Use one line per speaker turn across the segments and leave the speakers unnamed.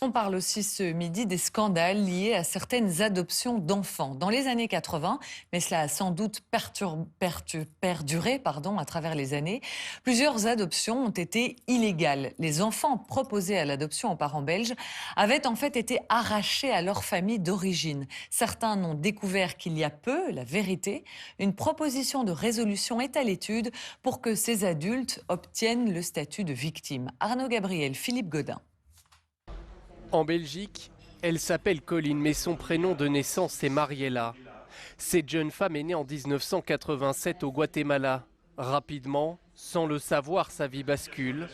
On parle aussi ce midi des scandales liés à certaines adoptions d'enfants. Dans les années 80, mais cela a sans doute perduré à travers les années, plusieurs adoptions ont été illégales. Les enfants proposés à l'adoption aux parents belges avaient en fait été arrachés à leur famille d'origine. Certains n'ont découvert qu'il y a peu la vérité. Une proposition de résolution est à l'étude pour que ces adultes obtiennent le statut de victime. Arnaud Gabriel, Philippe Godin.
En Belgique, elle s'appelle Colline, mais son prénom de naissance est Mariella. Cette jeune femme est née en 1987 au Guatemala. Rapidement, sans le savoir, sa vie bascule.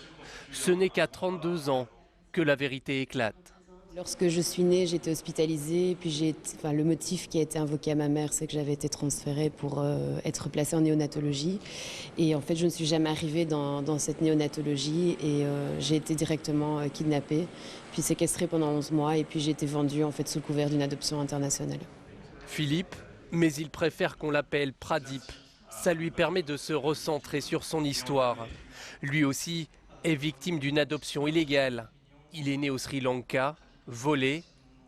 Ce n'est qu'à 32 ans que la vérité éclate.
Lorsque je suis née, j'étais hospitalisée. Puis le motif qui a été invoqué à ma mère, c'est que j'avais été transférée pour être placée en néonatologie. Et en fait, je ne suis jamais arrivée dans cette néonatologie et j'ai été directement kidnappée, puis séquestrée pendant 11 mois et puis j'ai été vendue en fait sous le couvert d'une adoption internationale.
Philippe, mais il préfère qu'on l'appelle Pradip. Ça lui permet de se recentrer sur son histoire. Lui aussi est victime d'une adoption illégale. Il est né au Sri Lanka, volé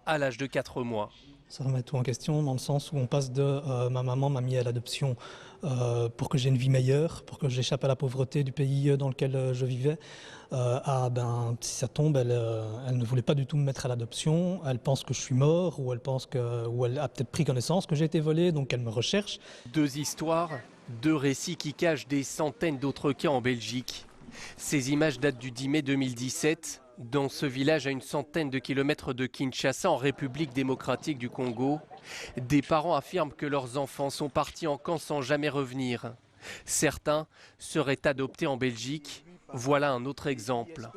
à l'âge de 4 mois.
Ça remet tout en question dans le sens où on passe de ma maman m'a mis à l'adoption pour que j'ai une vie meilleure, pour que j'échappe à la pauvreté du pays dans lequel je vivais, si ça tombe, elle ne voulait pas du tout me mettre à l'adoption, elle pense que je suis mort ou elle a peut-être pris connaissance que j'ai été volé, donc elle me recherche.
Deux histoires, deux récits qui cachent des centaines d'autres cas en Belgique. Ces images datent du 10 mai 2017. Dans ce village à une centaine de kilomètres de Kinshasa, en République démocratique du Congo, des parents affirment que leurs enfants sont partis en camp sans jamais revenir. Certains seraient adoptés en Belgique. Voilà un autre exemple.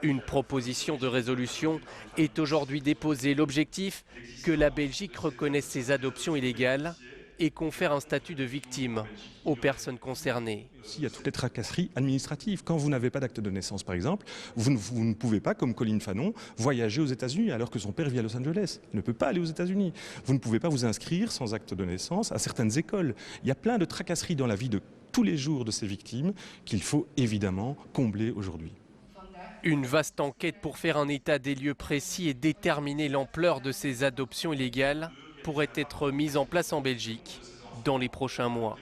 Une proposition de résolution est aujourd'hui déposée. L'objectif, que la Belgique reconnaisse ces adoptions illégales et confère un statut de victime aux personnes concernées.
Il y a toutes les tracasseries administratives. Quand vous n'avez pas d'acte de naissance, par exemple, vous ne pouvez pas, comme Colline Fanon, voyager aux États-Unis alors que son père vit à Los Angeles. Il ne peut pas aller aux États-Unis. Vous ne pouvez pas vous inscrire sans acte de naissance à certaines écoles. Il y a plein de tracasseries dans la vie de tous les jours de ces victimes qu'il faut évidemment combler aujourd'hui.
Une vaste enquête pour faire un état des lieux précis et déterminer l'ampleur de ces adoptions illégales pourrait être mise en place en Belgique dans les prochains mois.